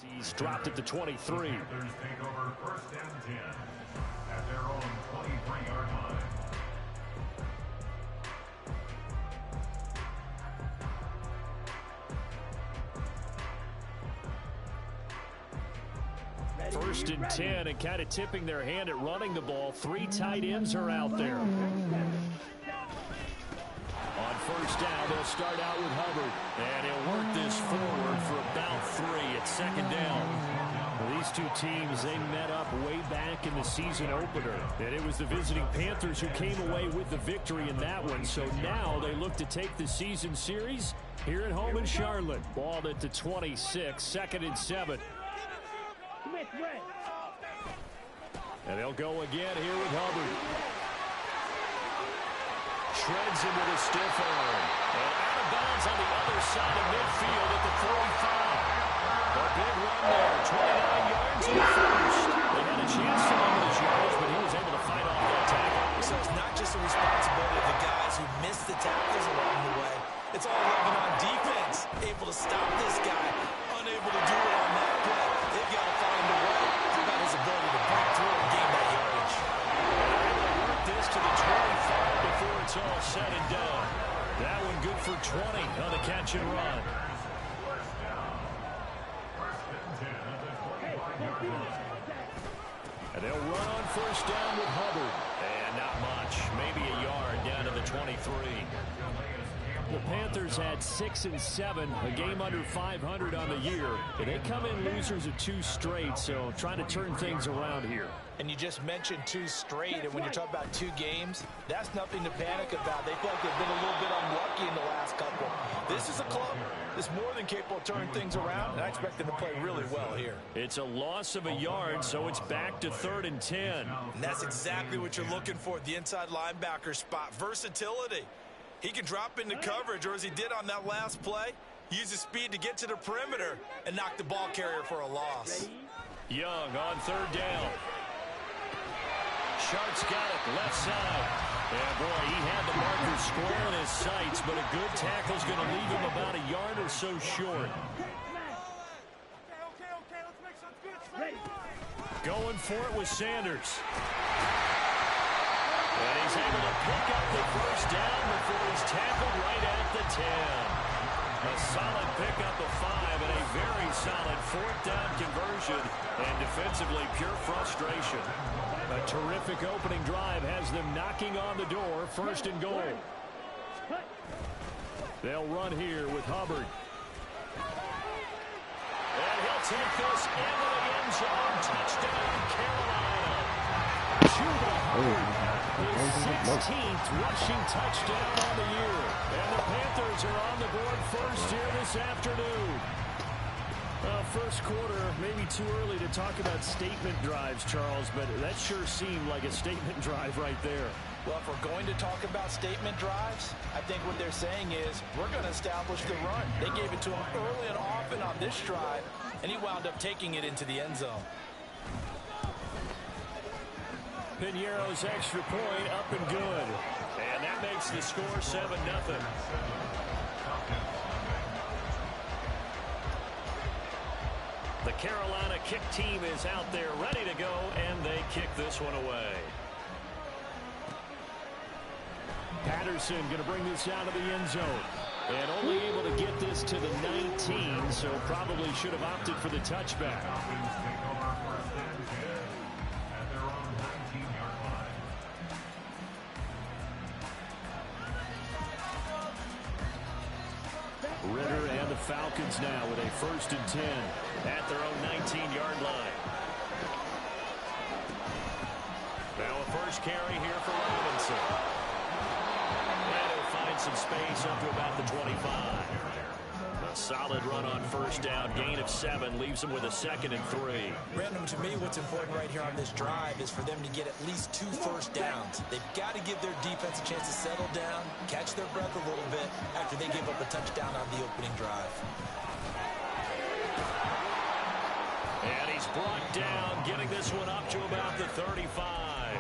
He's dropped it to 23. Take over 1st and 10 at their own 23-yard line. 1st and 10, and kind of tipping their hand at running the ball. 3 tight ends are out there. On 1st down, they'll start out with Hubbard. And he'll work this forward for about 3 at 2nd down. Well, these two teams, they met up way back in the season opener. And it was the visiting Panthers who came away with the victory in that one. So now they look to take the season series here at home in Charlotte. Balled at the 26, 2nd and 7. And they'll go again here with Hubbard. Shreds him with a stiff arm. And out of bounds on the other side of midfield at the 45. A big run there, 29 yards in the first. They had a chance to limit his yards, but he was able to fight off that tackle. So it's not just the responsibility of the guys who missed the tackles along the way. It's all looking on defense. Able to stop this guy. Unable to do it on that play. They've got to find a way. How about his ability to break through and gain that yardage? Work this to the 25 before it's all said and done. That one good for 20 on the catch and run. And they'll run on 1st down with Hubbard. And not much. Maybe a yard down to the 23. The Panthers had 6 and 7, a game under 500 on the year. And they come in losers of 2 straight, so trying to turn things around here. And you just mentioned 2 straight, and when you're talking about 2 games, that's nothing to panic about. They feel like they've been a little bit unlucky in the last couple. This is a club that's more than capable of turning things around, and I expect them to play really well here. It's a loss of a yard, so it's back to 3rd and 10. And that's exactly what you're looking for at the inside linebacker spot, versatility. He can drop into coverage, or as he did on that last play, use his speed to get to the perimeter and knock the ball carrier for a loss. Young on 3rd down. Sharp's got it, left side. And boy, he had the marker square in his sights, but a good tackle's going to leave him about a yard or so short. Going for it with Sanders. And he's able to pick up the 1st down before he's tackled right at the 10. A solid pickup of 5 and a very solid 4th down conversion. And defensively, pure frustration. A terrific opening drive has them knocking on the door, 1st and goal. They'll run here with Hubbard. And he'll take this into the end zone. Touchdown, Carolina. Chuba Hubbard. His 16th rushing touchdown on the year. And the Panthers are on the board first here this afternoon. First quarter, maybe too early to talk about statement drives, Charles, but that sure seemed like a statement drive right there. Well, if we're going to talk about statement drives, I think what they're saying is we're going to establish the run. They gave it to him early and often on this drive, and he wound up taking it into the end zone. Piñeiro's extra point up and good. And that makes the score 7-0. The Carolina kick team is out there ready to go, and they kick this one away. Patterson going to bring this out of the end zone. And only able to get this to the 19, so probably should have opted for the touchback. Ritter and the Falcons now with a 1st and 10 at their own 19-yard line. Now a first carry here for Robinson. And he'll find some space up to about the 25. A solid run on 1st down. Gain of 7 leaves him with a 2nd and 3. Brandon, to me, what's important right here on this drive is for them to get at least 2 first downs. They've got to give their defense a chance to settle down, catch their breath a little bit after they give up a touchdown on the opening drive. And he's brought down, getting this one up to about the 35.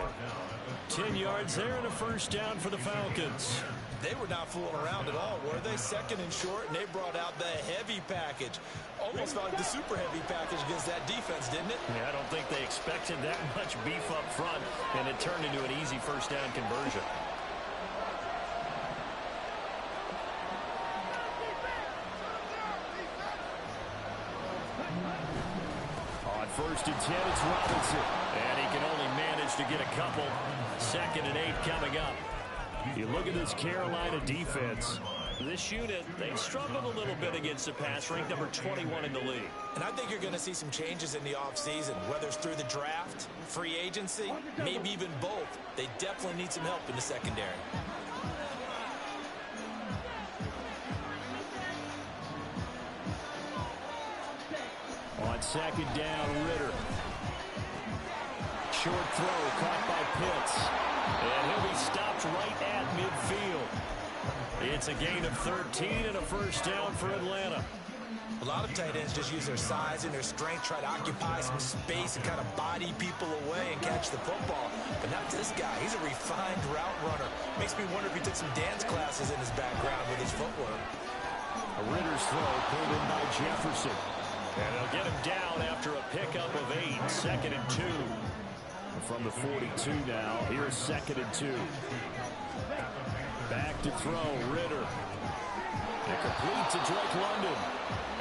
10 yards there and a first down for the Falcons. They were not fooling around at all, were they? Second and short, and they brought out the heavy package. Almost felt like the super heavy package against that defense, didn't it? Yeah, I don't think they expected that much beef up front, and it turned into an easy first down conversion. On first and 10, it's Robinson. And he can only manage to get a couple. 2nd and 8 coming up. You look at this Carolina defense. This unit, they've struggled a little bit against the pass, ranked number 21 in the league. And I think you're going to see some changes in the offseason, whether it's through the draft, free agency, maybe even both. They definitely need some help in the secondary. On 2nd down, Ritter. Short throw caught by Pitts. And he'll be stopped right at midfield. It's a gain of 13 and a first down for Atlanta. A lot of tight ends just use their size and their strength, try to occupy some space and kind of body people away and catch the football. But not this guy. He's a refined route runner. Makes me wonder if he took some dance classes in his background with his footwork. A Ritter's throw pulled in by Jefferson. And they'll get him down after a pickup of 8. 2nd and 2. From the 42 now. Here's 2nd and 2. Back to throw, Ritter. And complete to Drake London.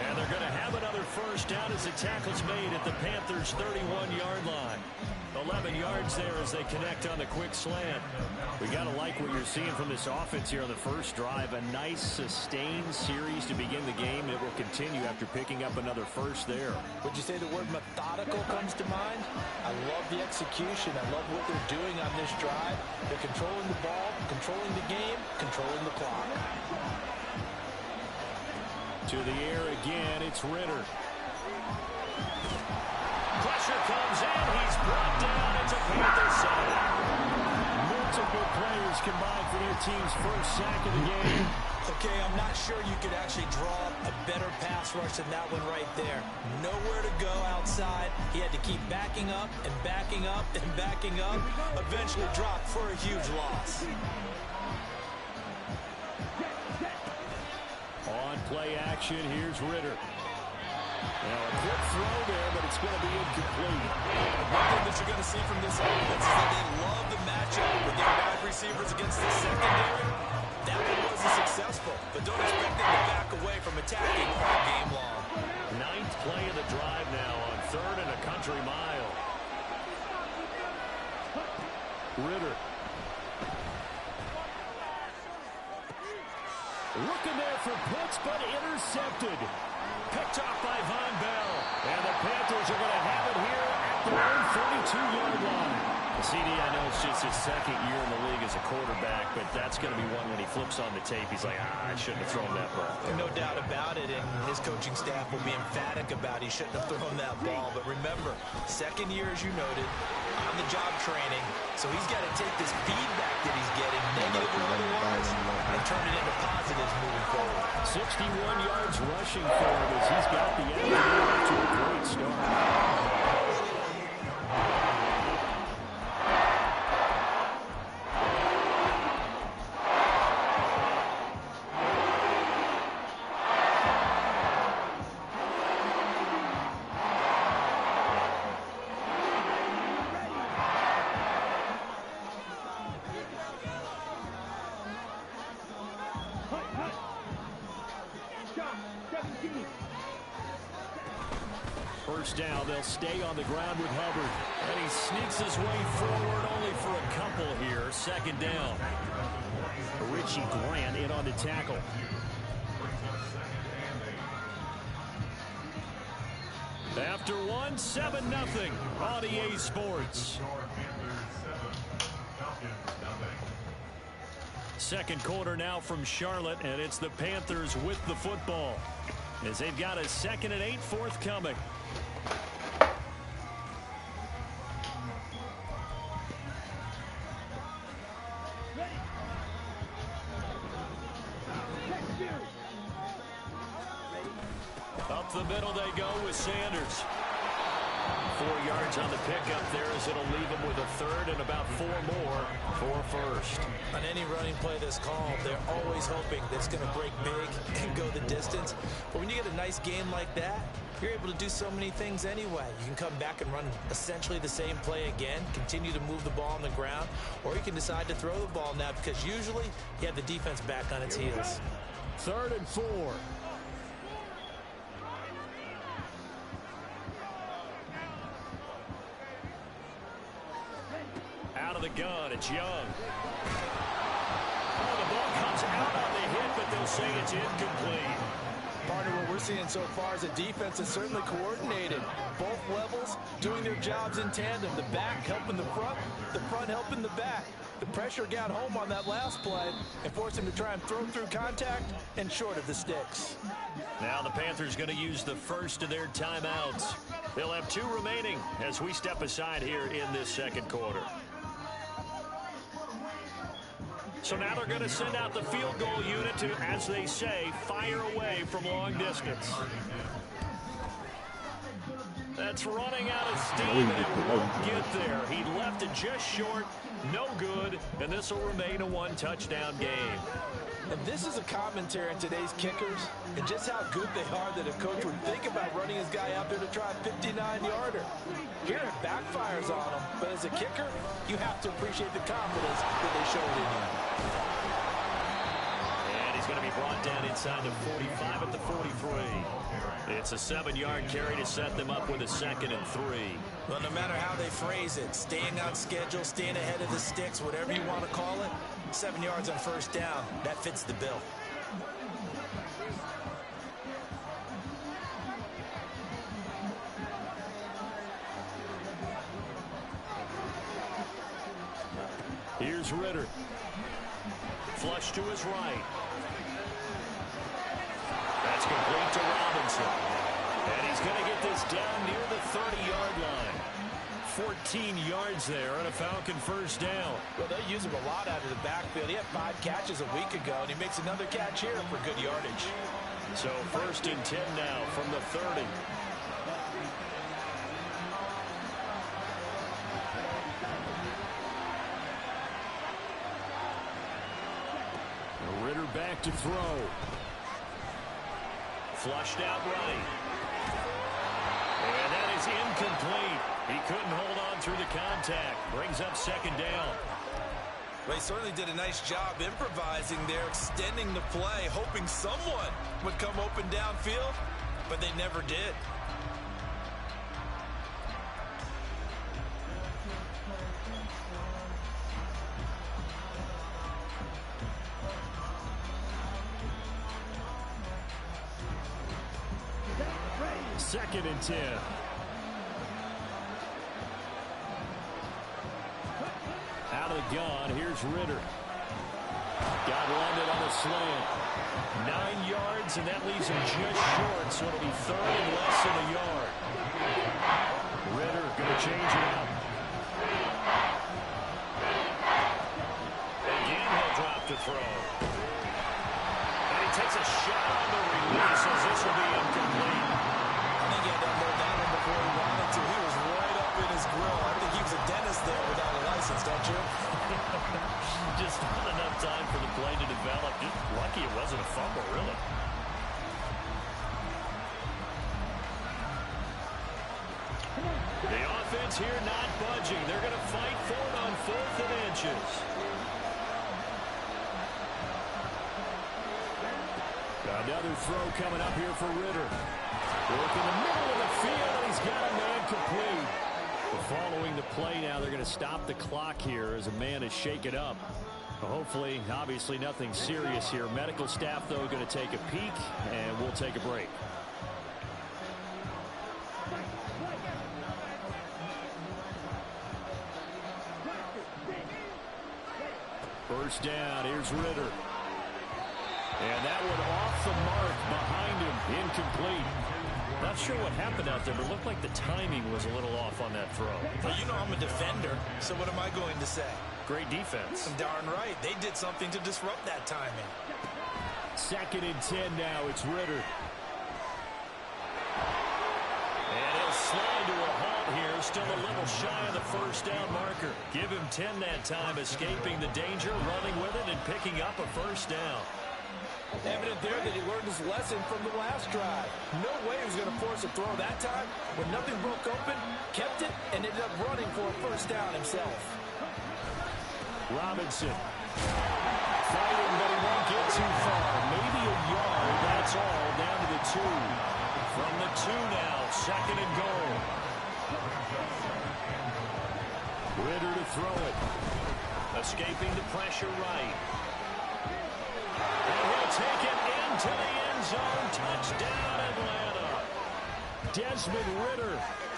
And they're going to have another first down as the tackle's made at the Panthers' 31-yard line. 11 yards there as they connect on the quick slant. We got to like what you're seeing from this offense here on the first drive. A nice sustained series to begin the game, and it will continue after picking up another first there. Would you say the word methodical comes to mind? I love the execution. I love what they're doing on this drive. They're controlling the ball, controlling the game, controlling the clock. To the air again, it's Ritter. Pressure comes in. He's brought down into Panthers center. Multiple players combined for their team's first sack of the game. Okay, I'm not sure you could actually draw a better pass rush than that one right there. Nowhere to go outside. He had to keep backing up and backing up and backing up. Eventually dropped for a huge loss. On play action, here's Ritter. Now a quick throw there, but it's going to be incomplete. One thing that you're going to see from this offense is that they love the matchup with their wide receivers against the secondary. That one wasn't successful, but don't expect them to back away from attacking all game long. 9th play of the drive now on 3rd and a country mile. Ritter. Looking there for Pitts, but intercepted. Picked off by Von Bell. And the Panthers are going to have it here at their own 32-yard line. CD, I know it's just his 2nd year in the league as a quarterback, but that's going to be one when he flips on the tape. He's like, I shouldn't have thrown that ball. No doubt about it, and his coaching staff will be emphatic about he shouldn't have thrown that ball. But remember, 2nd year, as you noted, on-the-job training, so he's got to take this feedback that he's getting, negative or otherwise, and turn it into positives moving forward. 61 yards rushing for him as he's got the afternoon to a great start. First down, they'll stay on the ground with Hubbard. And he sneaks his way forward only for a couple here. 2nd down. Richie Grant in on the tackle. After one, 7-0 on EA Sports. Second quarter now from Charlotte, and it's the Panthers with the football as they've got a 2nd and 8 forthcoming. Up the middle they go with Sanders. 4 yards on the pickup there as it'll leave him with a third and about 4 more for first. On any running play that's called, they're always hoping that it's going to break big and go the distance. But when you get a nice game like that, you're able to do so many things anyway. You can come back and run essentially the same play again, continue to move the ball on the ground, or you can decide to throw the ball now because usually you have the defense back on its heels. 3rd and 4. Out of the gun, it's Young. Oh, the ball comes out on the hit, but they'll say it's incomplete. Partner, what we're seeing so far is a defense that's certainly coordinated. Both levels doing their jobs in tandem. The back helping the front helping the back. The pressure got home on that last play and forced him to try and throw through contact and short of the sticks. Now the Panthers going to use the first of their timeouts. They'll have 2 remaining as we step aside here in this second quarter. So now they're going to send out the field goal unit to, as they say, fire away from long distance. That's running out of steam, and it won't get there. He left it just short, no good, and this will remain a 1-touchdown game. And this is a commentary on today's kickers and just how good they are that a coach would think about running his guy out there to try a 59-yarder. Here it backfires on him, but as a kicker, you have to appreciate the confidence that they showed in you. And he's going to be brought down inside the 45 at the 43. It's a 7-yard carry to set them up with a 2nd and 3. Well, no matter how they phrase it, staying on schedule, staying ahead of the sticks, whatever you want to call it, 7 yards on first down, that fits the bill. Here's Ritter. Flush to his right. That's complete to Robinson. And he's going to get this down near the 30-yard line. 14 yards there and a Falcon first down. Well, they use him a lot out of the backfield. He had 5 catches a week ago, and he makes another catch here for good yardage. So 1st and 10 now from the 30. Ritter back to throw. Flushed out right. And that is incomplete. He couldn't hold on through the contact. Brings up 2nd down. Well, he certainly did a nice job improvising there, extending the play, hoping someone would come open downfield, but they never did. Second and 10. Out of the gun, here's Ritter. Got landed on a slant. 9 yards, and that leaves him just short, so it'll be 3rd and less than a yard. Ritter going to change it up. Again, he'll drop to throw. And he takes a shot on the release as this will be incomplete. I think he had to unload that one before he wanted to. He was right up in his grill. I think he was a dentist there without a license, don't you? Just not enough time for the play to develop. Just lucky it wasn't a fumble, really. The offense here not budging. They're going to fight for it on 4th and inches. Another throw coming up here for Ritter. Work in the middle of the field, and he's got a man complete. Following the play now, they're going to stop the clock here as a man is shaken up. Hopefully, obviously nothing serious here. Medical staff, though, going to take a peek, and we'll take a break. First down, here's Ritter. And that one off the mark behind him, incomplete. Not sure what happened out there, but it looked like the timing was a little off on that throw. Well, you know I'm a defender, so what am I going to say? Great defense. Darn right. They did something to disrupt that timing. 2nd and 10 now. It's Ritter. And he'll slide to a halt here, still a little shy of the first down marker. Give him 10 that time, escaping the danger, running with it, and picking up a first down. Evident there that he learned his lesson from the last drive. No way he was going to force a throw that time. When nothing broke open, kept it, and ended up running for a first down himself. Robinson. Fighting, but he won't get too far. Maybe a yard, that's all, down to the 2. From the 2 now, second and goal. Ritter to throw it. Escaping the pressure right. And he'll take it into the end zone. Touchdown, Atlanta. Desmond Ritter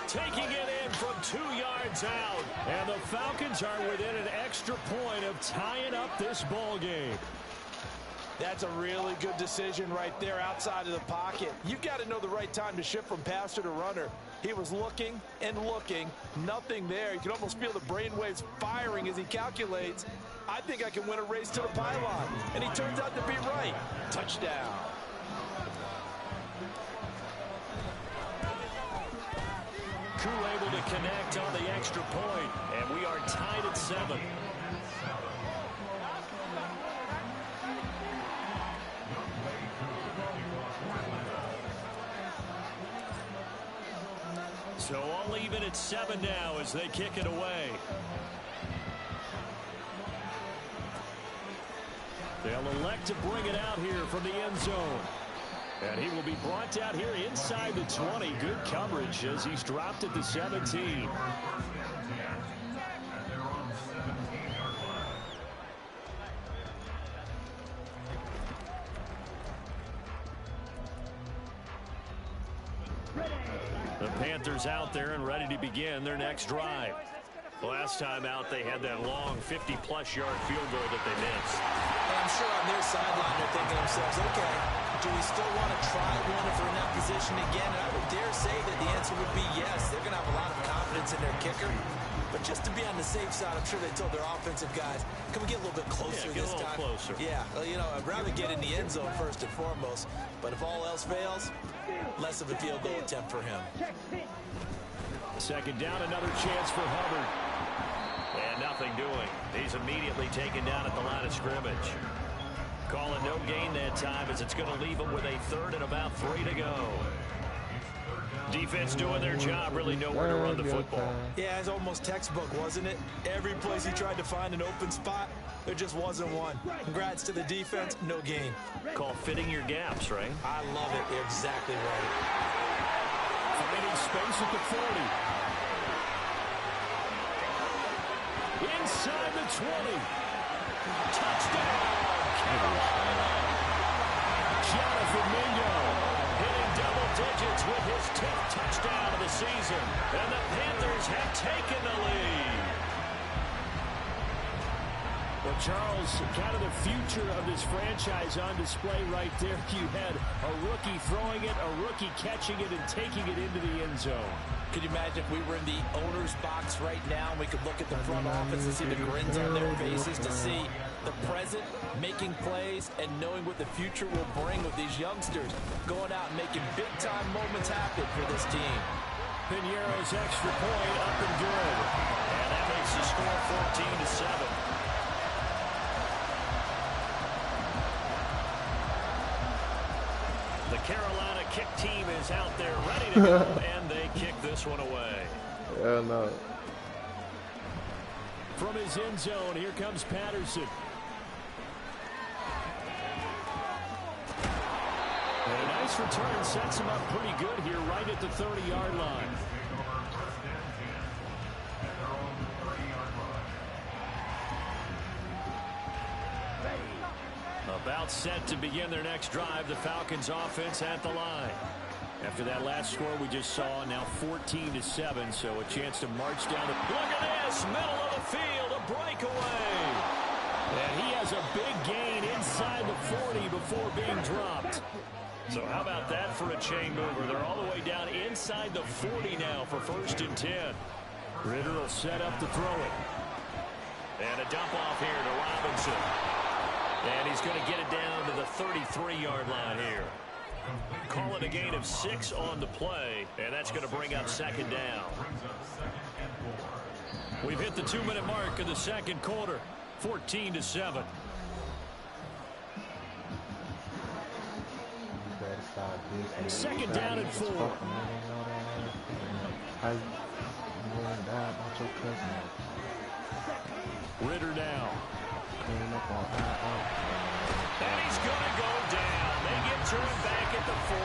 taking it in from 2 yards out. And the Falcons are within an extra point of tying up this ball game. That's a really good decision right there outside of the pocket. You got to know the right time to shift from passer to runner. He was looking and looking, nothing there. You can almost feel the brainwaves firing as he calculates, I think I can win a race to the pylon. And he turns out to be right. Touchdown. Crew able to connect on the extra point, and we are tied at 7. So all even at 7 now as they kick it away. They'll elect to bring it out here from the end zone. And he will be brought out here inside the 20. Good coverage as he's dropped at the 17. The Panthers out there and ready to begin their next drive. Last time out, they had that long 50-plus yard field goal that they missed. And I'm sure on their sideline they're thinking to themselves, okay, do we still want to try one if we're in that position again? And I would dare say that the answer would be yes. They're going to have a lot of confidence in their kicker. But just to be on the safe side, I'm sure they told their offensive guys, can we get a little bit closer this time? Get a little closer. Yeah, well, you know, I'd rather get in the end zone first and foremost. But if all else fails, less of a field goal attempt for him. Second down, another chance for Hubbard. And nothing doing. He's immediately taken down at the line of scrimmage. Calling no gain that time as it's going to leave him with a third and about 3 to go. Defense doing their job, really nowhere to run the football. Yeah, it's almost textbook, wasn't it? Every place he tried to find an open spot, there just wasn't one. Congrats to the defense, no gain. Call fitting your gaps, right? I love it. You're exactly right. Finding space at the 40. Inside the 20. Touchdown, Carolina. Jonathan Mingo hitting double digits with his 10th touchdown of the season. And the Panthers have taken the lead. Well, Charles, kind of the future of this franchise on display right there. You had a rookie throwing it, a rookie catching it, and taking it into the end zone. Could you imagine if we were in the owner's box right now and we could look at the front office and see the grins on their faces, to see the present making plays and knowing what the future will bring with these youngsters going out and making big-time moments happen for this team. Piñeiro's extra point up and good. And that makes the score 14-7. The Carolina kick team is out there ready to go, and they kick this one away. Yeah, no. From his end zone, here comes Patterson. And a nice return sets him up pretty good here right at the 30-yard line. About set to begin their next drive, the Falcons offense at the line. After that last score we just saw, now 14-7, so a chance to march down the... Look at this, middle of the field, a breakaway. And he has a big gain inside the 40 before being dropped. So how about that for a chain mover? They're all the way down inside the 40 now for 1st and 10. Ritter will set up to throw it. And a dump off here to Robinson. And he's going to get it down to the 33-yard line here. call it a gain of 6 on the play, and that's going to bring up second down. We've hit the 2-minute mark of the second quarter, 14-7. Second down and 4. Ritter now. And he's going to go down. They get to him back at the 40.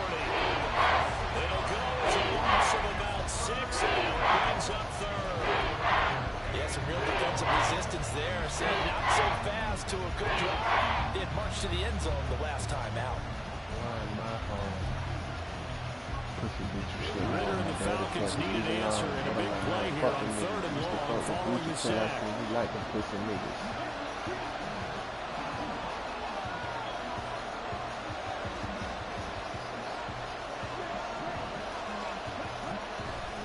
It'll go as a loss of about 6, and now it brings up third. Yeah, some real defensive resistance there. Said not so fast to a good drive. They had marched to the end zone the last time out. Ritter and the Falcons need an answer in a big play here on 3rd and long following the sack.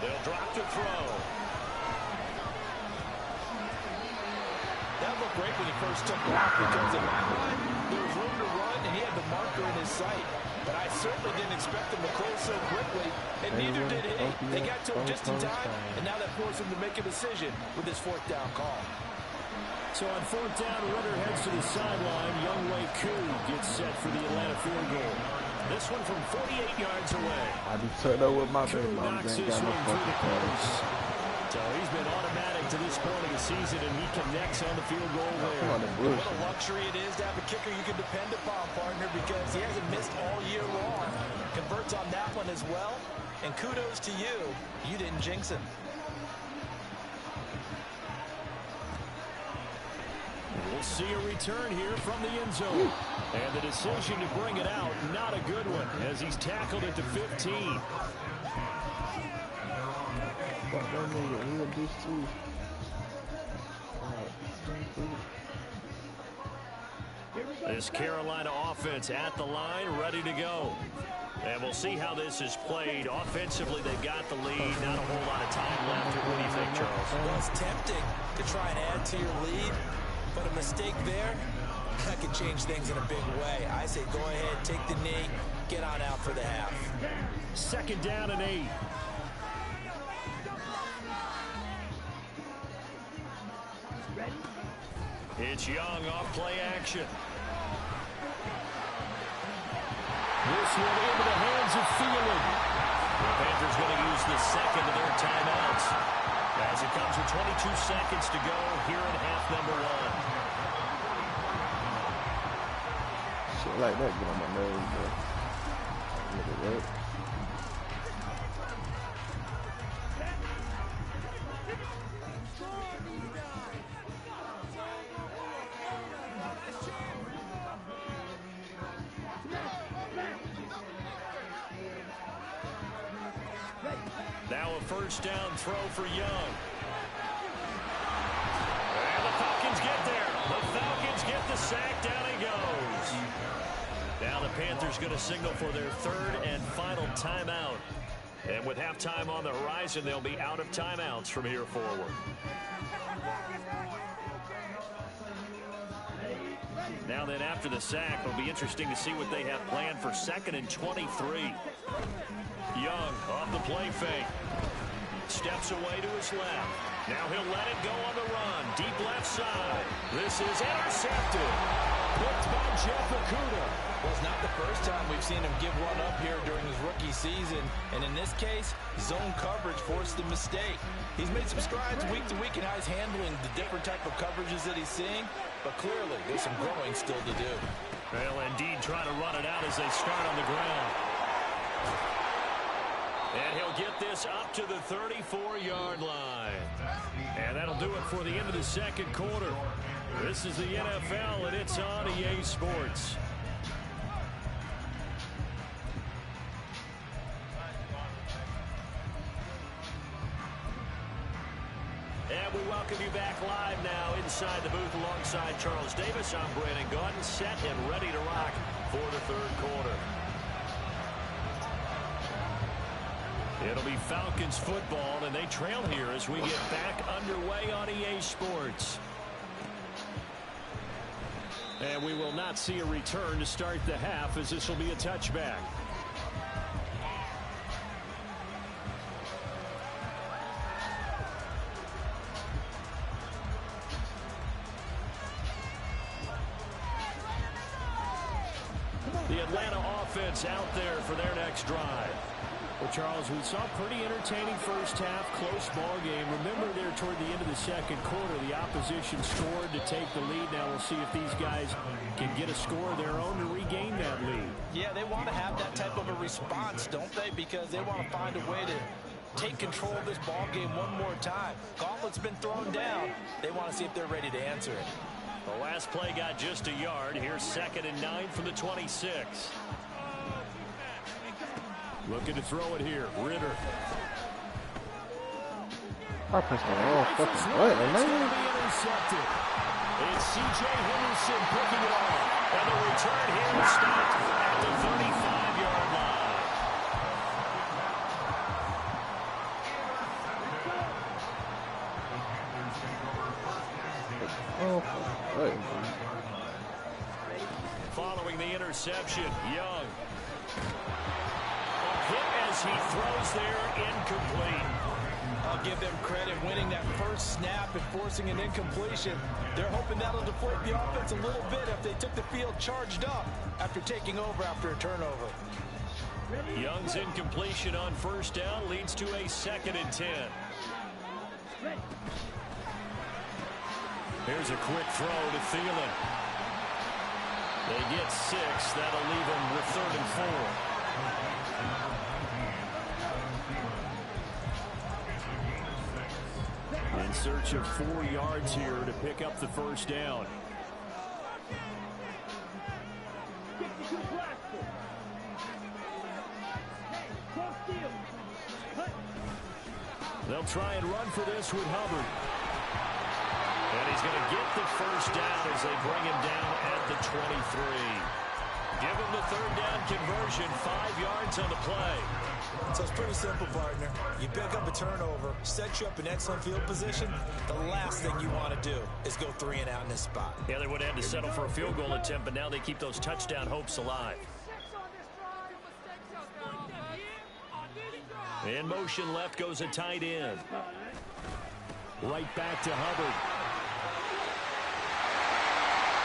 They'll drop to throw. That looked great when he first took off because at my line, there was room to run and he had the marker in his sight. But I certainly didn't expect him to close so quickly, and neither did he. They got to him just in time, and now that forced him to make a decision with his 4th down call. So on 4th down, Ritter heads to the sideline. Youngway Koo gets set for the Atlanta field goal. This one from 48 yards away. I just turned over my Koo knocks this one through the post. So he's been automatic to this point of the season, and he connects on the field goal there. What a luxury it is to have a kicker you can depend upon, partner, because he hasn't missed all year long. Converts on that one as well, and kudos to you. You didn't jinx him. We'll see a return here from the end zone. And the decision to bring it out, not a good one, as he's tackled at the 15. This Carolina offense at the line, ready to go. And we'll see how this is played. Offensively, they've got the lead. Not a whole lot of time left. What do you think, Charles? Well, it's tempting to try and add to your lead, but a mistake there, that could change things in a big way. I say go ahead, take the knee, get on out for the half. Second down and 8. It's Young off play action. This one into the hands of Thielen. The Panthers going to use the second of their timeouts as it comes with 22 seconds to go here in half number 1. Shit like that get on my nerves, bro. Look at that. Now a first down throw for Young. And the Falcons get there. The Falcons get the sack. Down he goes. Now the Panthers going to signal for their 3rd and final timeout. And with halftime on the horizon, they'll be out of timeouts from here forward. Now then, after the sack, it'll be interesting to see what they have planned for 2nd and 23. Young off the play fake. Steps away to his left. Now he'll let it go on the run. Deep left side. This is intercepted. Picked by Jeff Okudah. Well, it's not the first time we've seen him give one up here during his rookie season. And in this case, zone coverage forced the mistake. He's made some strides week to week in how he's handling the different type of coverages that he's seeing. But clearly, there's some growing still to do. Well, indeed, trying to run it out as they start on the ground. And he'll get this up to the 34-yard line. And that'll do it for the end of the second quarter. This is the NFL, and it's on EA Sports. And we welcome you back live now inside the booth alongside Charles Davis. I'm Brandon Gaudin, set and ready to rock for the 3rd quarter. It'll be Falcons football, and they trail here as we get back underway on EA Sports. And we will not see a return to start the half, as this will be a touchback. offense out there for their next drive. Well, Charles, we saw a pretty entertaining first half, close ball game. Remember there toward the end of the second quarter, the opposition scored to take the lead. Now we'll see if these guys can get a score of their own to regain that lead. Yeah, they want to have that type of a response, don't they? Because they want to find a way to take control of this ball game one more time. Gauntlet's been thrown down. They want to see if they're ready to answer it. The last play got just a yard. Here's 2nd and 9 from the 26. Looking to throw it here. Ritter. Fucking what, man? It's C.J. Henderson picking it off. And the return here stopped at the 35-yard line. Oh, right. Following the interception, Young. A hit as he throws there, incomplete. I'll give them credit winning that first snap and forcing an incompletion. They're hoping that'll deflate the offense a little bit if they took the field charged up after taking over after a turnover. Young's incompletion on first down leads to a 2nd and 10. Here's a quick throw to Thielen. They get 6. That'll leave them with 3rd and 4. In search of 4 yards here to pick up the first down. They'll try and run for this with Hubbard. And he's going to get the first down as they bring him down at the 23. Give him the 3rd down conversion, 5 yards on the play. So it's pretty simple, partner. You pick up a turnover, set you up in excellent field position. The last thing you want to do is go 3 and out in this spot. Yeah, they would have had to settle for a field goal attempt, but now they keep those touchdown hopes alive. In motion left goes a tight end. Right back to Hubbard.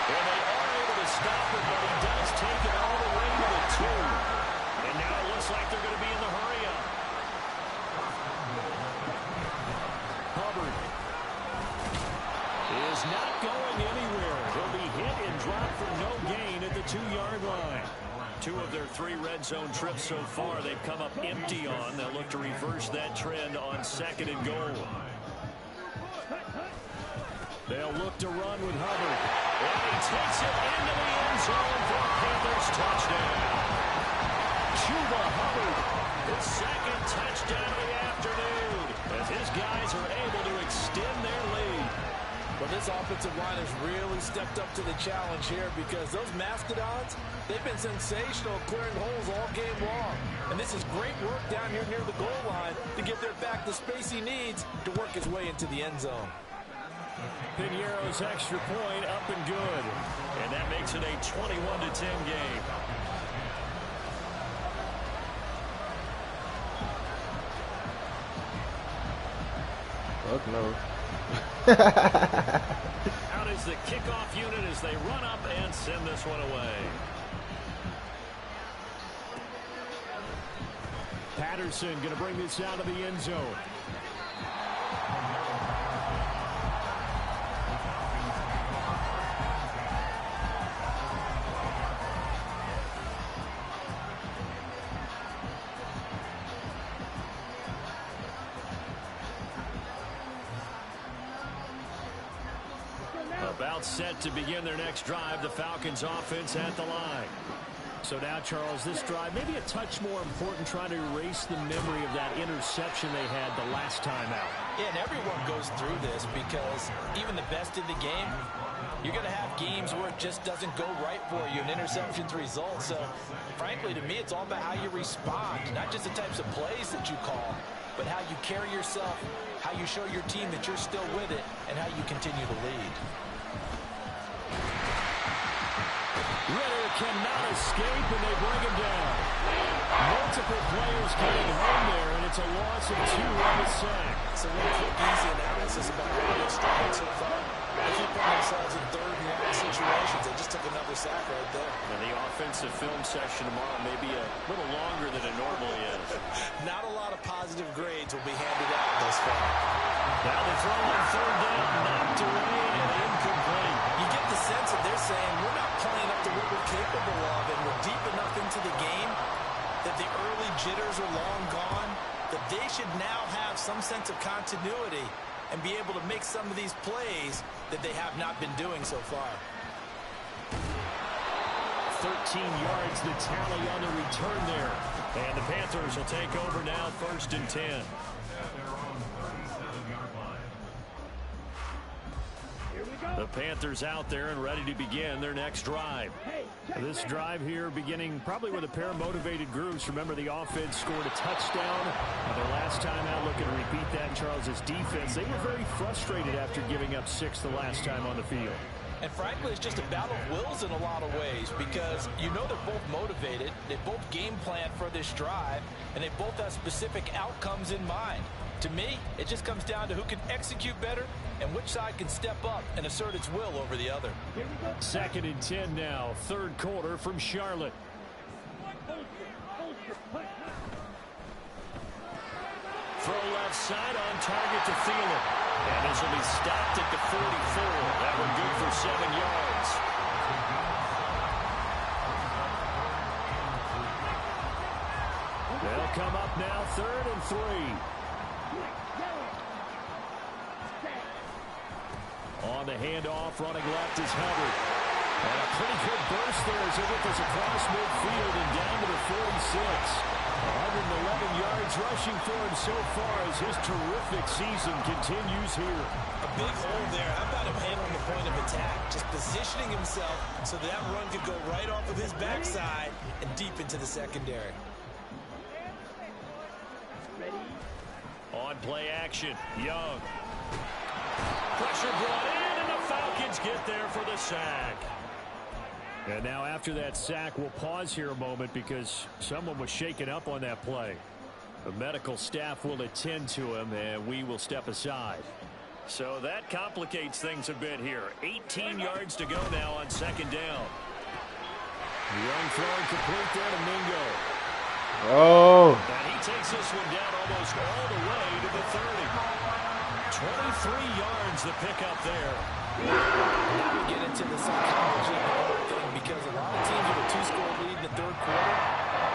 And they are able to stop it, but he does take it all the way to the 2. And now it looks like they're going to be in the hurry-up. Hubbard Is not going anywhere. He'll be hit and dropped for no gain at the 2-yard line. 2 of their 3 red zone trips so far they've come up empty on. They'll look to reverse that trend on 2nd and goal. They'll look to run with Hubbard. And he takes it into the end zone for a Panthers touchdown. Chuba Hubbard, his 2nd touchdown of the afternoon, as his guys are able to extend their lead. Well, this offensive line has really stepped up to the challenge here because those Mastodons, they've been sensational clearing holes all game long. And this is great work down here near the goal line to give their back the space he needs to work his way into the end zone. Piñeiro's extra point up and good. And that makes it a 21-10 game. Fuck no. Out is the kickoff unit as they run up and send this one away. Patterson going to bring this out of the end zone. About set to begin their next drive, the Falcons offense at the line. So now, Charles, this drive maybe a touch more important, trying to erase the memory of that interception they had the last time out. Yeah, and everyone goes through this because even the best in the game, you're going to have games where it just doesn't go right for you, and interceptions result. So, frankly, to me, it's all about how you respond, not just the types of plays that you call, but how you carry yourself, how you show your team that you're still with it, and how you continue to lead. Ritter cannot escape, and they bring him down. Multiple players getting home there, and it's a loss of 2 on the sack. So one quick, easy analysis about how they've struggled so far. They keep putting themselves in third and long situations. They just took another sack right there. And the offensive film session tomorrow may be a little longer than it normally is. Not a lot of positive grades will be handed out thus far. Now they throw on third down, knocked away and incomplete. You get the sense that they're saying we're not playing up to what we're capable of, and we're deep enough into the game that the early jitters are long gone, that they should now have some sense of continuity and be able to make some of these plays that they have not been doing so far. 13 yards the tally on the return there. And the Panthers will take over now, 1st and 10. At their own 37-yard line. The Panthers out there and ready to begin their next drive. This drive here beginning probably with a pair of motivated groups. Remember, the offense scored a touchdown. Their last time out, looking to repeat that in Charles's defense. They were very frustrated after giving up 6 the last time on the field. And frankly, it's just a battle of wills in a lot of ways, because you know they're both motivated, they both game plan for this drive, and they both have specific outcomes in mind. To me, it just comes down to who can execute better and which side can step up and assert its will over the other. 2nd and 10 now, 3rd quarter from Charlotte. Throw left side on target to Thielen. And this will be stopped at the 44. That one good for 7 yards. They'll come up now, 3rd and 3. On the handoff, running left is Hubbard. And a pretty good burst there as he gets us across midfield and down to the 46. 111 yards rushing for him so far as his terrific season continues here. A big hole there. How about him handling the point of attack? Just positioning himself so that run could go right off of his backside and deep into the secondary. On play action, Young. Pressure brought in, and the Falcons get there for the sack. And now after that sack, we'll pause here a moment because someone was shaken up on that play. The medical staff will attend to him, and we will step aside. So that complicates things a bit here. 18 yards to go now on 2nd down. Young throwing complete there to Mingo. Oh. And he takes this one down almost all the way to the 30. 23 yards the pickup there. Now we get into the psychology of the whole thing, because a lot of teams with a 2-score lead in the 3rd quarter,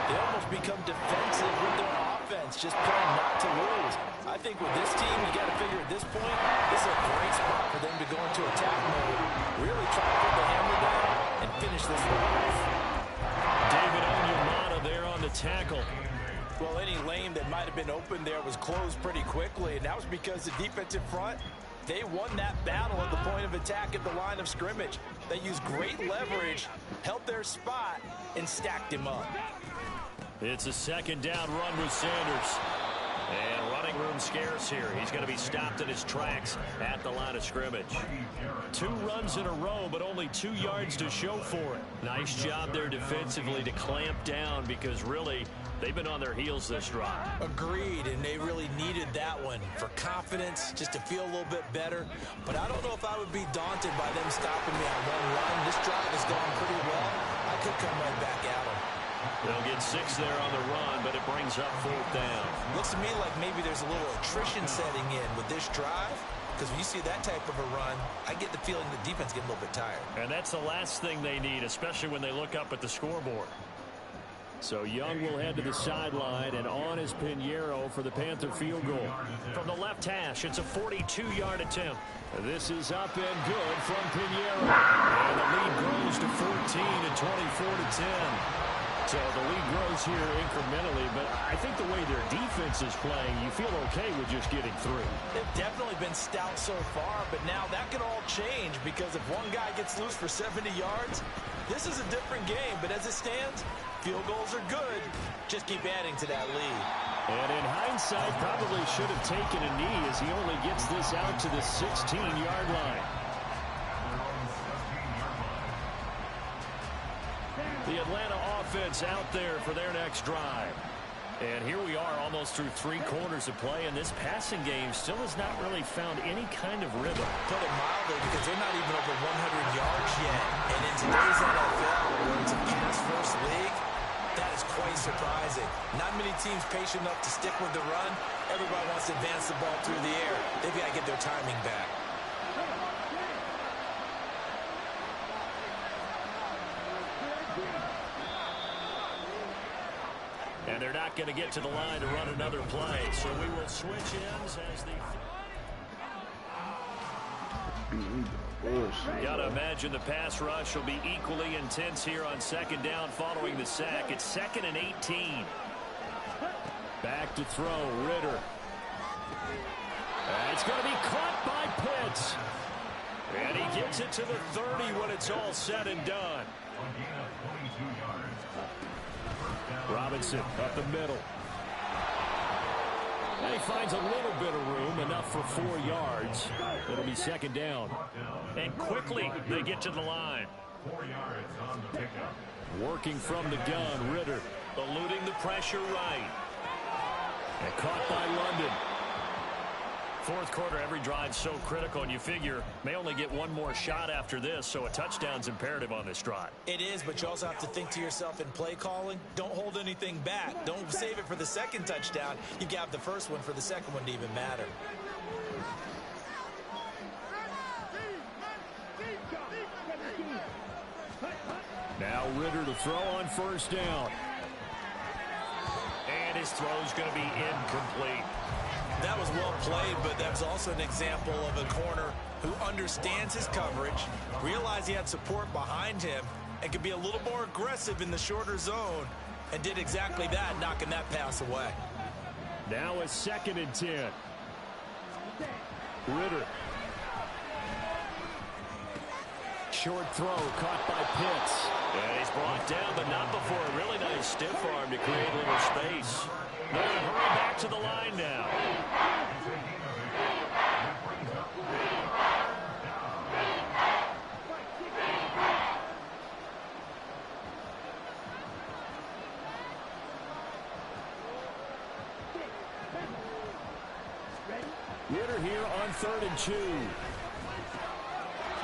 they almost become defensive with their offense, just playing not to lose. I think with this team, you got to figure at this point, this is a great spot for them to go into attack mode, really try to put the hammer down and finish this one off. David Onyemata there on the tackle. Well, any lane that might have been open there was closed pretty quickly, and that was because the defensive front, they won that battle at the point of attack at the line of scrimmage. They used great leverage, held their spot, and stacked him up. It's a 2nd down run with Sanders. And running room scarce here. He's going to be stopped in his tracks at the line of scrimmage. 2 runs in a row, but only 2 yards to show for it. Nice job there defensively to clamp down, because really they've been on their heels this drive. Agreed, and they really needed that one for confidence, just to feel a little bit better. But I don't know if I would be daunted by them stopping me on one run. This drive is going pretty well. I could come right back at them. They'll get 6 there on the run, but it brings up 4th down. Looks to me like maybe there's a little attrition setting in with this drive, because when you see that type of a run, I get the feeling the defense getting a little bit tired. And that's the last thing they need, especially when they look up at the scoreboard. So Young will head to the sideline, and on is Pinheiro for the Panther field goal. From the left hash, it's a 42-yard attempt. This is up and good from Pinheiro. And the lead grows to 14 and 24-10. So the lead grows here incrementally, but I think the way their defense is playing, you feel okay with just getting 3. They've definitely been stout so far, but now that could all change, because if one guy gets loose for 70 yards, this is a different game. But as it stands, field goals are good. Just keep adding to that lead. And in hindsight, probably should have taken a knee as he only gets this out to the 16-yard line. The Atlanta offense out there for their next drive. And here we are almost through 3 quarters of play, and this passing game still has not really found any kind of rhythm. Put it mildly, because they're not even over 100 yards yet. And in today's NFL, where it's a pass-first league, that is quite surprising. Not many teams patient enough to stick with the run. Everybody wants to advance the ball through the air. They've got to get their timing back. And they're not going to get to the line to run another play. So we will switch ends as the... Got to imagine the pass rush will be equally intense here on 2nd down following the sack. It's 2nd and 18. Back to throw, Ritter. And it's going to be caught by Pitts. And he gets it to the 30 when it's all said and done. Robinson up the middle. And he finds a little bit of room, enough for 4 yards. It'll be 2nd down. And quickly they get to the line. 4 yards on the pickup. Working from the gun, Ritter eluding the pressure right. And caught by London. 4th quarter, every drive so critical, and you figure may only get one more shot after this, so a touchdown's imperative on this drive. It is, but you also have to think to yourself in play calling, don't hold anything back. Don't save it for the 2nd touchdown. You've got the 1st one for the 2nd one to even matter. Now Ritter to throw on 1st down. And his throw's going to be incomplete. That was well played, but that's also an example of a corner who understands his coverage, realized he had support behind him, and could be a little more aggressive in the shorter zone, and did exactly that, knocking that pass away. Now a 2nd and 10. Ritter. Short throw caught by Pitts. And he's brought down, but not before a really nice stiff arm to create a little space. They're going to hurry back to the line now. Ritter here on 3rd and 2.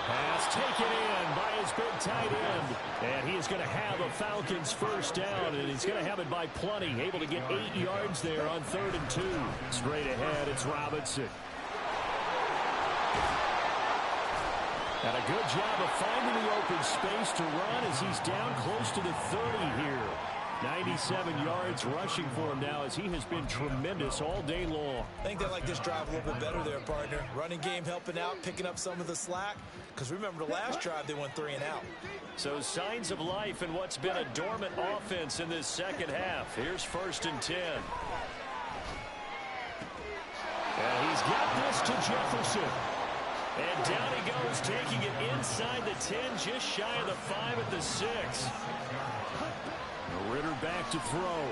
Pass taken in by his big tight end. And he is going to have a Falcons 1st down, and he's going to have it by plenty. Able to get 8 yards there on 3rd and 2. Straight ahead, it's Robinson. And a good job of finding the open space to run as he's down close to the 30 here. 97 yards rushing for him now as he has been tremendous all day long. I think they like this drive a little bit better there, partner. Running game helping out, picking up some of the slack. Because remember the last drive, they went 3 and out. So signs of life in what's been a dormant offense in this 2nd half. Here's 1st and 10. And he's got this to Jefferson. And down he goes, taking it inside the 10, just shy of the 5 at the 6. Ritter back to throw.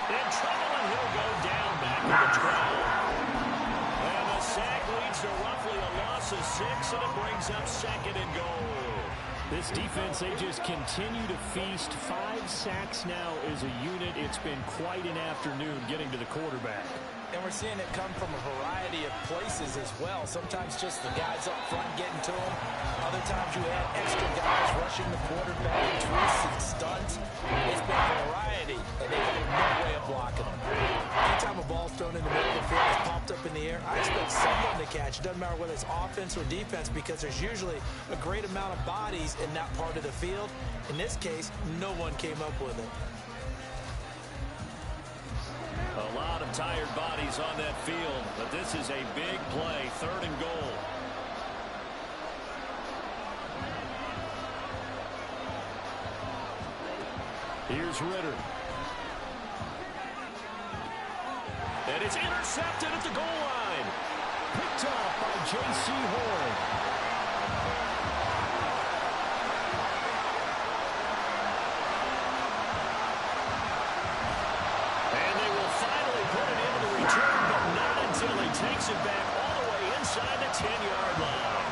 In trouble, and he'll go down back to the 12. And the sack leads to roughly a loss of 6, and it brings up 2nd and goal. This defense, they just continue to feast. 5 sacks now as a unit. It's been quite an afternoon getting to the quarterback. And we're seeing it come from a variety of places as well. Sometimes just the guys up front getting to him. Other times you had extra guys rushing the quarterback in twists and stunts. It's been a variety, and they've got no way of blocking them. Anytime a ball's thrown in the middle of the field, it's popped up in the air, I expect someone to catch. It doesn't matter whether it's offense or defense, because there's usually a great amount of bodies in that part of the field. In this case, no one came up with it. A lot of tired bodies on that field, but this is a big play, 3rd and goal. Here's Ritter. And it's intercepted at the goal line. Picked off by J.C. Horn. Takes it back all the way inside the 10-yard line.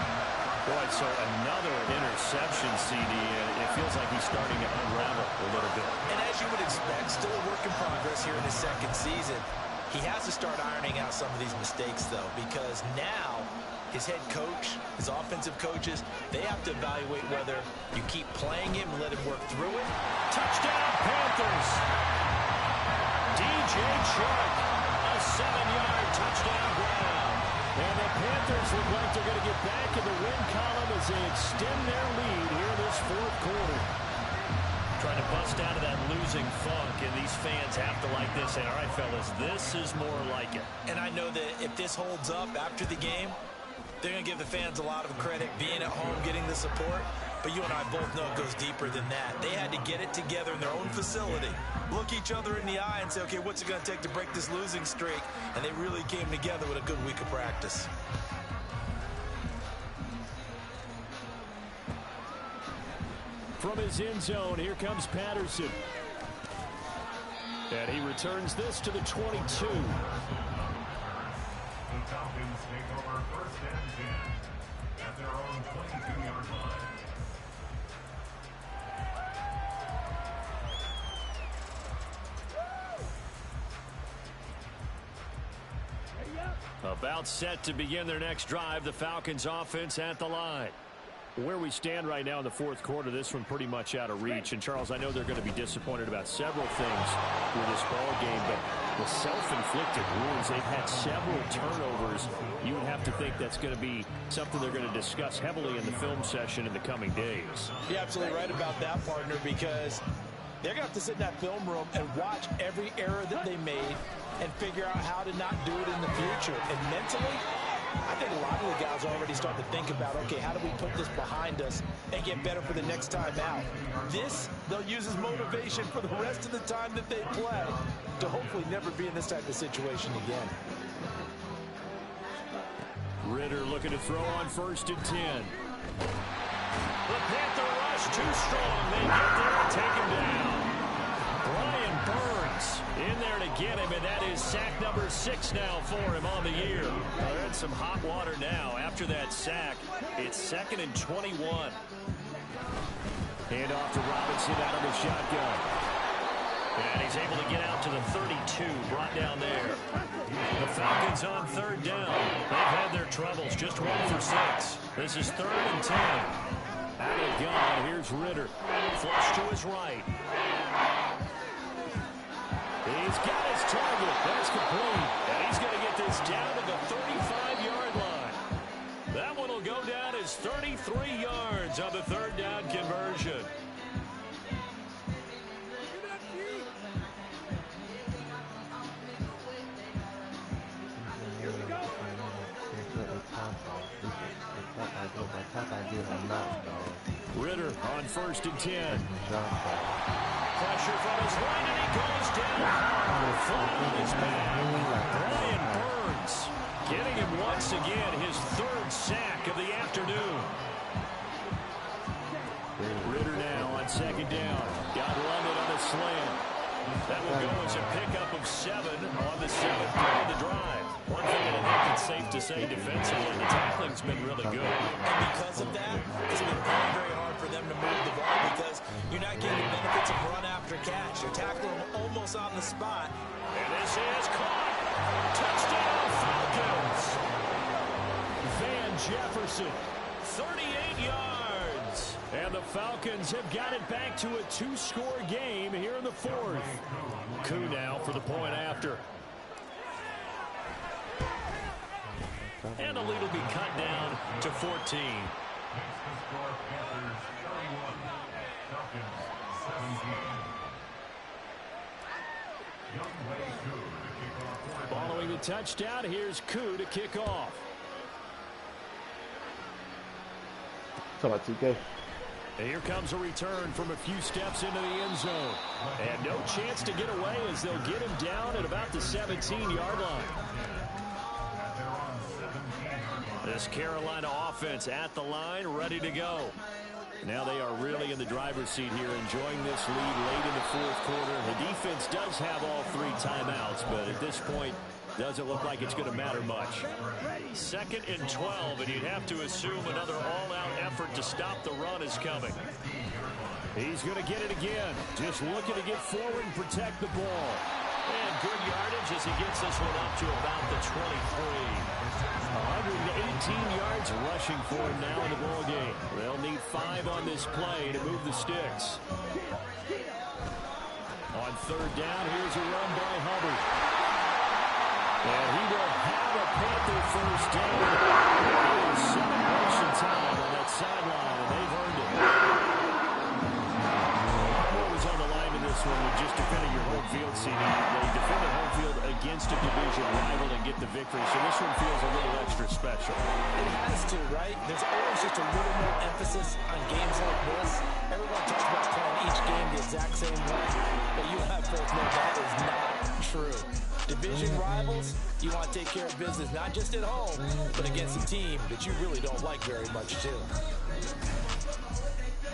Boy, so another interception. interception, CD, and it feels like he's starting to unravel a little bit. And as you would expect, still a work in progress here in his second season. He has to start ironing out some of these mistakes, though, because now his head coach, his offensive coaches, they have to evaluate whether you keep playing him and let him work through it. Touchdown, Panthers! DJ Chark, a 7-yard touchdown ground. And the Panthers look like they're going to get back in the win column as they extend their lead here this fourth quarter. Trying to bust out of that losing funk, and these fans have to like this. And all right, fellas, this is more like it. And I know that if this holds up after the game, they're going to give the fans a lot of credit being at home, getting the support. But you and I both know it goes deeper than that. They had to get it together in their own facility, look each other in the eye and say, okay, what's it going to take to break this losing streak? And they really came together with a good week of practice. From his end zone, here comes Patterson. And he returns this to the 22. The Falcons take over first and 10 at their own 22-yard line. About set to begin their next drive, the Falcons offense at the line. Where we stand right now in the fourth quarter, this one pretty much out of reach. And, Charles, I know they're going to be disappointed about several things for this ball game, but the self-inflicted wounds, they've had several turnovers. You would have to think that's going to be something they're going to discuss heavily in the film session in the coming days. You're absolutely right about that, partner, because they're going to have to sit in that film room and watch every error that they made and figure out how to not do it in the future. And mentally, I think a lot of the guys are already starting to think about, okay, how do we put this behind us and get better for the next time out? This, they'll use as motivation for the rest of the time that they play to hopefully never be in this type of situation again. Ritter looking to throw on first and 10. The Panther rush too strong. They get there and take him down. Brian Burns in there to get him, and that is sack number 6 now for him on the year. They're in some hot water now after that sack. It's 2nd and 21. Hand off to Robinson out of the shotgun. And he's able to get out to the 32, brought down there. The Falcons on 3rd down. They've had their troubles, just 1 for 6. This is 3rd and 10. Out of the gun, here's Ritter. Flush to his right. He's got his target. That's complete. And he's going to get this down to the 35-yard line. That one will go down as 33 yards on the 3rd down conversion. Ritter on 1st and 10. Pressure from his right, and he goes down hard. Flat on his back. Brian Burns getting him once again, his 3rd sack of the afternoon. Ritter now on 2nd down. Got London on a slant. That will go as a pickup of 7 on the 7th play of the drive. One thing that I think it's safe to say defensively, the tackling's been really good. And because of that, it's been very, very hard for them to move the ball because you're not getting the benefits of run after catch. You're tackling them almost on the spot. And this is caught. Touchdown, Falcons. Van Jefferson, 38 yards. And the Falcons have got it back to a 2-score game here in the 4th. Koo now for the point after. And the lead will be cut down to 14. Following the touchdown, here's Koo to kick off. Talk about 2K. And here comes a return from a few steps into the end zone. And no chance to get away as they'll get him down at about the 17-yard line. This Carolina offense at the line, ready to go. Now they are really in the driver's seat here, enjoying this lead late in the 4th quarter. The defense does have all 3 timeouts, but at this point, Doesn't look like it's going to matter much. 2nd and 12, and you'd have to assume another all-out effort to stop the run is coming. He's going to get it again. Just looking to get forward and protect the ball. And good yardage as he gets this one up to about the 23. 118 yards rushing for him now in the ball game. They'll need 5 on this play to move the sticks. On 3rd down, here's a run by Hubbard. And he will have a Panther first down. It is celebration time on that sideline, and they've earned it. What was on the line in this one with just defending your home field, CD? They defended home field against a division rival and get the victory, so this one feels a little extra special. It has to, right? There's always just a little more emphasis on games like this. Everyone talks about playing each game the exact same way, but you and I both know that is not true. Division rivals, you want to take care of business, not just at home, but against a team that you really don't like very much, too.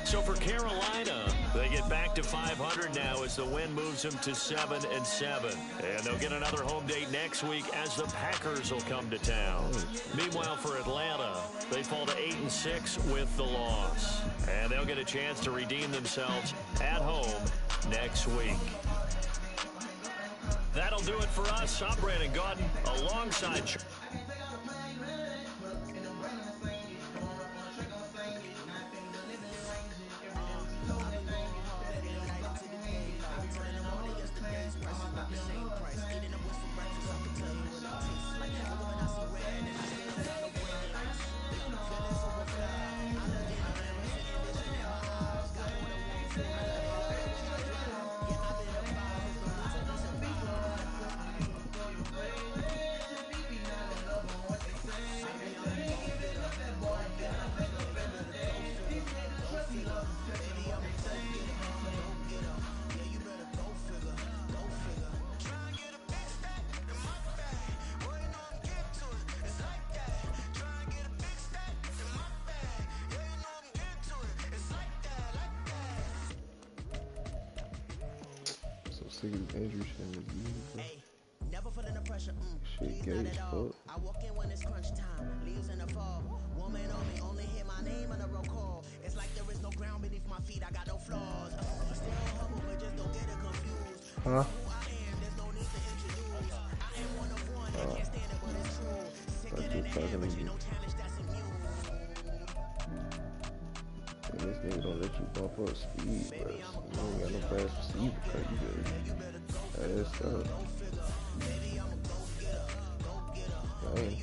So for Carolina, they get back to 500 now as the win moves them to 7-7. And they'll get another home date next week as the Packers will come to town. Meanwhile, for Atlanta, they fall to 8-6 with the loss. And they'll get a chance to redeem themselves at home next week. That'll do it for us. I'm Brandon Gaudin alongside... Andrew never feeling the pressure. Shit, gay as fuck. I walk in when it's crunch time. Leaves in the fall. Woman on me, only hear my name on the roll call. It's like there is no ground beneath my feet. I got no flaws. Still humble, but just don't get it confused. Huh? Who I am, there's no need to introduce. I am one of one. I can't stand it, but it's true. Sicker than the air, but you know challenge that's immune. And this nigga don't let you bump up speed, bro. You ain't got no fast receiver, cause you good. That's up. Dang.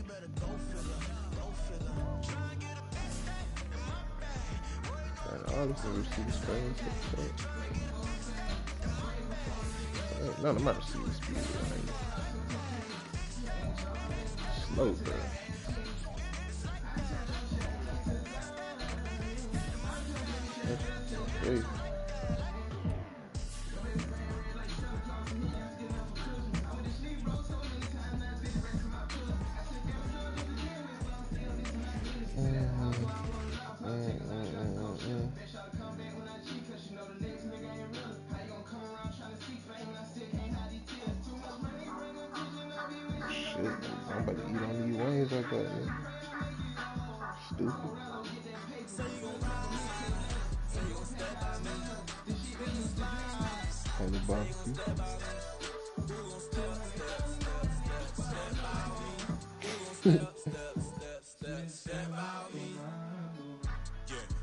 Man, all this nigga receiver screens. None of my receiver speed is slow, bro. Hey. Shit, I'm about to eat on these wings like that, man. Stupid. On the barbecue.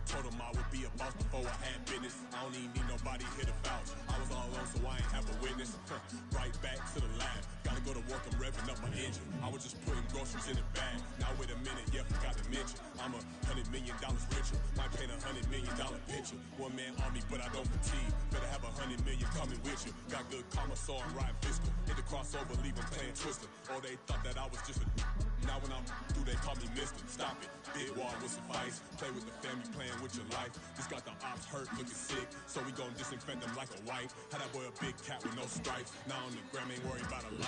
Told him I would be a boss before I had business. I don't even need nobody here to vouch. I was all alone, so I ain't have a witness. Right back to the lab. Gotta go to work, I'm revving up my engine. I was just putting groceries in the bag. Now wait a minute, yeah, forgot to mention. I'm $100 million richer. Might paint $100 million picture. One man army, but I don't fatigue. Better have $100 million coming with you. Got good karma, so I'm riding fiscal. Hit the crossover, leave them playing Twister. Or they thought that I was just a... Now when I'm through, they call me Mister. Stop it. Big wall with some ice. Play with the family, playing with your life. Just got the ops hurt, looking sick. So we gon' disinfect them like a wife. Had that boy a big cat with no stripes. Now on the gram, ain't worried about a life.